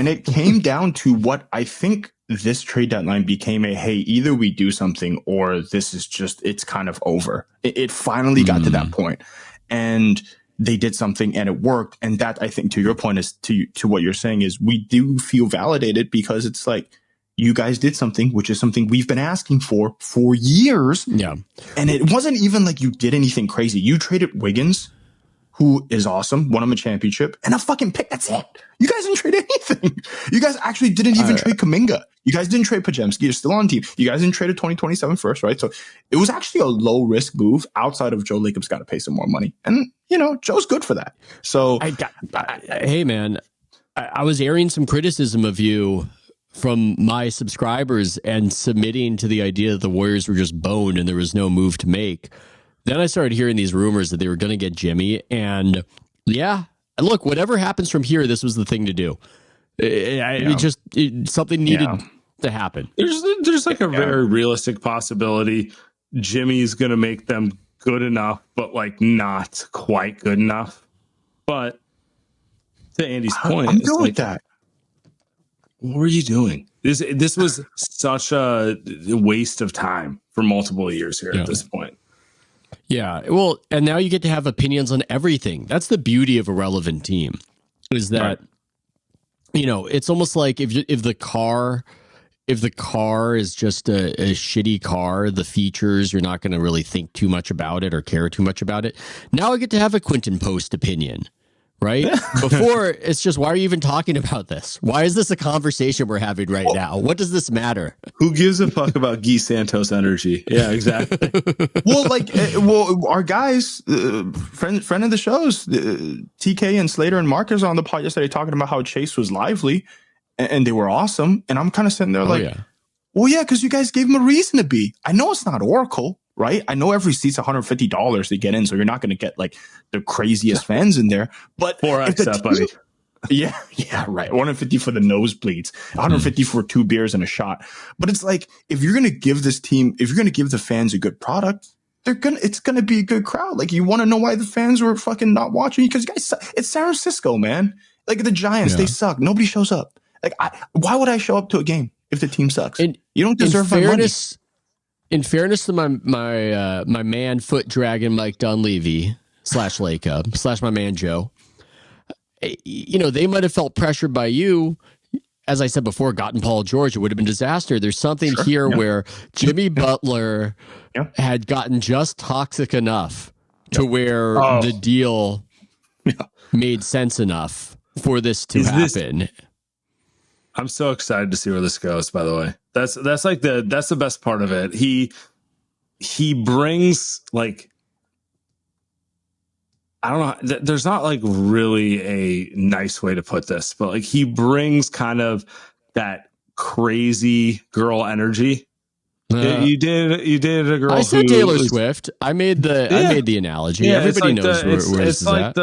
And it came down to what I think this trade deadline became hey, either we do something or this is just, it's kind of over. It finally got to that point. And they did something and it worked. And that, I think, to your point, is to what you're saying, is we do feel validated because it's like, you guys did something, which is something we've been asking for years. Yeah. And it wasn't even like you did anything crazy. You traded Wiggins, who is awesome, won him a championship, and a fucking pick. That's it. You guys didn't trade anything. You guys actually didn't even trade Kuminga. You guys didn't trade Pajemski. You're still on team. You guys didn't trade a 2027 first, right? So it was actually a low risk move outside of Joe Lacob's got to pay some more money. And, you know, Joe's good for that. So, hey, man, I was airing some criticism of you from my subscribers and submitting to the idea that the Warriors were just boned and there was no move to make. Then I started hearing these rumors that they were going to get Jimmy. And yeah, look, whatever happens from here, this was the thing to do. Something needed to happen. There's like a very realistic possibility Jimmy's going to make them good enough, but like not quite good enough. But to Andy's point, I'm good with that. What were you doing? This was such a waste of time for multiple years here at this point. Yeah, well, and now you get to have opinions on everything. That's the beauty of a relevant team, is that you know, it's almost like if the car is just a shitty car, the features, you're not going to really think too much about it or care too much about it. Now I get to have a Quentin Post opinion. Right? Before, it's just, why are you even talking about this? Why is this a conversation we're having right now? What does this matter? Who gives a fuck about Guy Santos energy? Yeah, exactly. Our guys, friend of the shows, TK and Slater and Marcus on the pod yesterday talking about how Chase was lively and they were awesome. And I'm kind of sitting there because you guys gave him a reason to be. I know it's not Oracle. Right? I know every seat's $150 to get in, so you're not going to get like the craziest fans in there. But 4X buddy. Yeah, right. 150 for the nosebleeds, 150 for 2 beers and a shot. But it's like, if you're going to give this team, if you're going to give the fans a good product, it's going to be a good crowd. Like, you want to know why the fans were fucking not watching? Because guys, it's San Francisco, man. Like the Giants, they suck. Nobody shows up. Like, why would I show up to a game if the team sucks? You don't deserve my money. In fairness to my man Foot Dragon Mike Dunleavy / Lacob / my man Joe, you know, they might have felt pressured by you. As I said before, gotten Paul George, it would have been disaster. There's something here where Jimmy Butler had gotten just toxic enough to where the deal made sense enough for this to happen. I'm so excited to see where this goes, by the way. That's the best part of it. He brings, like, I don't know, there's not like really a nice way to put this, but like he brings kind of that crazy girl energy. You did a girl. I said Taylor Swift. I made the analogy. Yeah, everybody knows where this is at.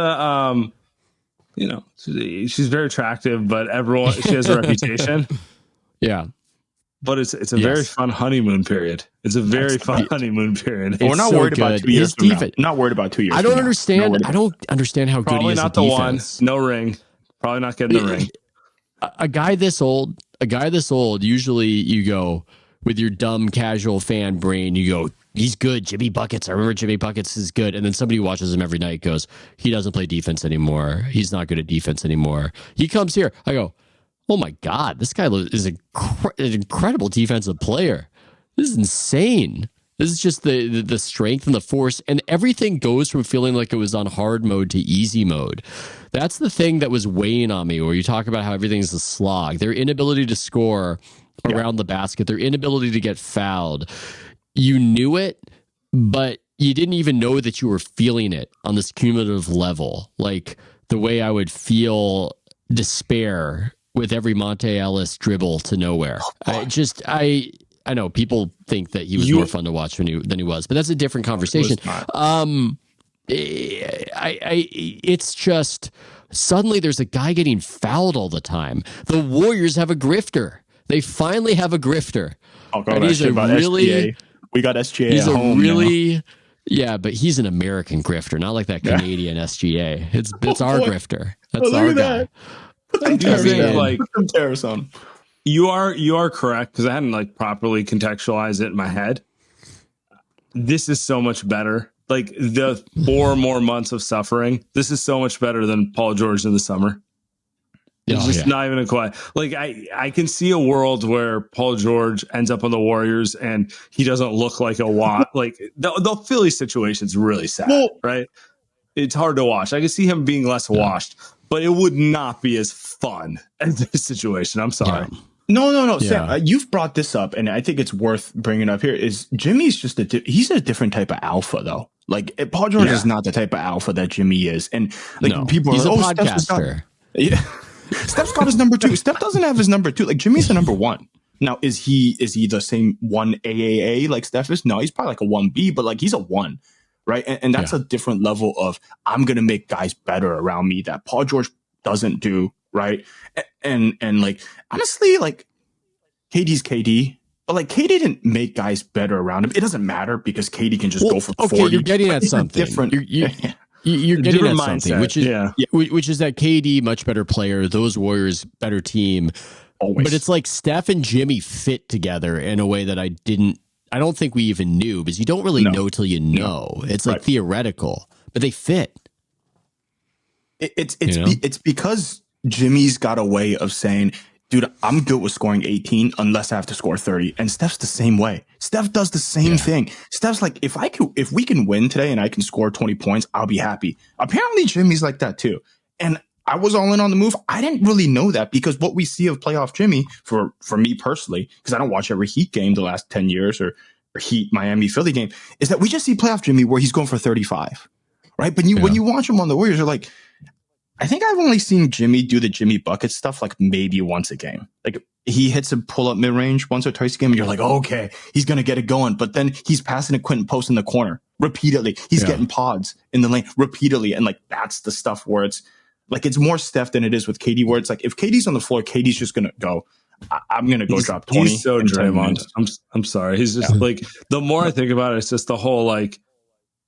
You know, she's very attractive, but she has a reputation. Yeah. But it's a very fun honeymoon period. It's a very fun honeymoon period. We're not worried about 2 years from now. Not worried about 2 years. I don't understand. I don't understand how good he is. Probably not the one. No ring. Probably not getting the ring. A guy this old, usually you go with your dumb casual fan brain, you go, he's good. Jimmy Buckets. I remember Jimmy Buckets is good. And then somebody watches him every night, goes, he doesn't play defense anymore. He's not good at defense anymore. He comes here. I go, oh my God, this guy is an incredible defensive player. This is insane. This is just the strength and the force, and everything goes from feeling like it was on hard mode to easy mode. That's the thing that was weighing on me, where you talk about how everything's a slog. Their inability to score around the basket, their inability to get fouled. You knew it, but you didn't even know that you were feeling it on this cumulative level. Like the way I would feel despair with every Monte Ellis dribble to nowhere. I know people think that he was more fun to watch than he was, but that's a different conversation. It's just suddenly there's a guy getting fouled all the time. The Warriors have a grifter. They finally have a grifter. And he's a really SGA. We got SGA. He's at home, yeah, but he's an American grifter, not like that Canadian SGA. It's our grifter. That's our guy. I do think like put some tariffs on. You are correct, because I hadn't like properly contextualized it in my head. This is so much better. Like the 4 more months of suffering, this is so much better than Paul George in the summer. It's just not even a question. Like I can see a world where Paul George ends up on the Warriors and he doesn't look like a like the Philly situation's really sad, right? It's hard to watch. I can see him being less washed, but it would not be as fun as this situation. I'm sorry. Yeah. No. Sam, you've brought this up, and I think it's worth bringing up here. Is Jimmy's just he's a different type of alpha, though. Like Paul George is not the type of alpha that Jimmy is, and like people he's are a podcaster. Steph's got his number 2. Steph doesn't have his number 2. Like Jimmy's the number 1. Now, is he the same 1 AAA like Steph is? No, he's probably like a 1B, but like he's a 1, right? And that's a different level of I'm gonna make guys better around me that Paul George doesn't do, right? And like honestly, like KD's KD, but like KD didn't make guys better around him. It doesn't matter because KD can just go for 40. You're getting at something different. You're getting at something, mindset, which is that KD much better player, those Warriors better team. Always. But it's like Steph and Jimmy fit together in a way that I don't think we even knew, because you don't really know till you know. It's like theoretical, but they fit. It's because Jimmy's got a way of saying, dude, I'm good with scoring 18 unless I have to score 30. And Steph's the same way. Steph does the same thing. Steph's like, if we can win today and I can score 20 points, I'll be happy. Apparently Jimmy's like that too. And I was all in on the move. I didn't really know that, because what we see of playoff Jimmy for me personally, because I don't watch every Heat game the last 10 years or Heat Miami Philly game, is that we just see playoff Jimmy where he's going for 35. Right. But when you watch him on the Warriors, you're like, I think I've only seen Jimmy do the Jimmy bucket stuff like maybe once a game. Like he hits a pull up mid range once or twice a game, and you're like, okay, he's going to get it going. But then he's passing a Quentin Post in the corner repeatedly. He's getting pods in the lane repeatedly. And like, that's the stuff where it's like, it's more Steph than it is with KD, where it's like, if KD's on the floor, KD's just going to go, I'm going to go drop 20. He's so Draymond. I'm sorry. He's just like, the more I think about it, it's just the whole, like,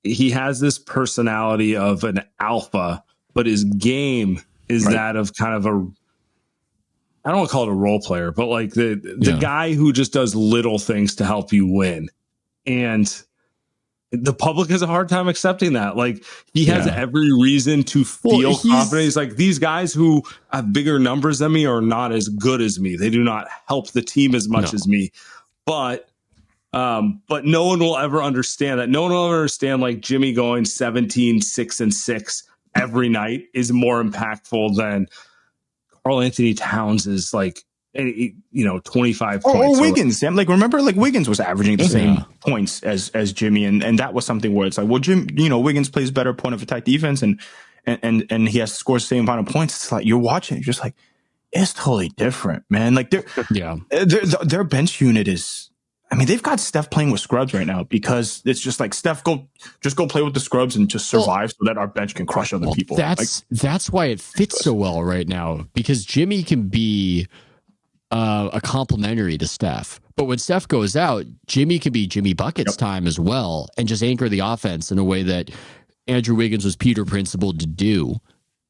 he has this personality of an alpha, but his game is that of kind of I don't want to call it a role player, but like the guy who just does little things to help you win. And the public has a hard time accepting that. Like he has every reason to feel confident. He's like, these guys who have bigger numbers than me are not as good as me. They do not help the team as much as me. But no one will ever understand that. No one will ever understand like Jimmy going 17, 6 and 6 every night is more impactful than Karl Anthony Towns is like, 25 points. Or Wiggins. Sam, like, remember, like Wiggins was averaging the same points as Jimmy. And that was something where it's like, well, Wiggins plays better point of attack defense and he has to score the same amount of points. It's like, you're watching, you're just like, it's totally different, man. Like their bench unit is, I mean, they've got Steph playing with scrubs right now, because it's just like, Steph, go play with the scrubs and just survive so that our bench can crush other people. That's why it fits so well right now, because Jimmy can be a complementary to Steph. But when Steph goes out, Jimmy can be Jimmy Bucket's time as well, and just anchor the offense in a way that Andrew Wiggins was Peter principled to do.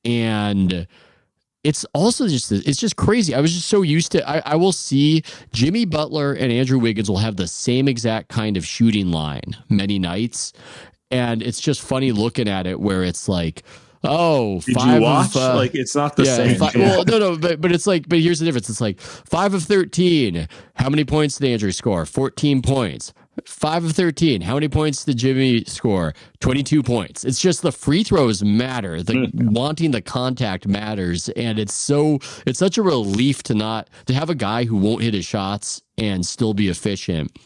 And it's also just crazy. I was just so used to, I will see Jimmy Butler and Andrew Wiggins will have the same exact kind of shooting line many nights. And it's just funny looking at it where it's like, oh, did you watch? Like, it's not the same. Well, no, but it's like, but here's the difference. It's like 5 of 13. How many points did Andrew score? 14 points. 5 of 13. How many points did Jimmy score? 22 points. It's just the free throws matter. Wanting the contact matters, and it's such a relief to have a guy who won't hit his shots and still be efficient.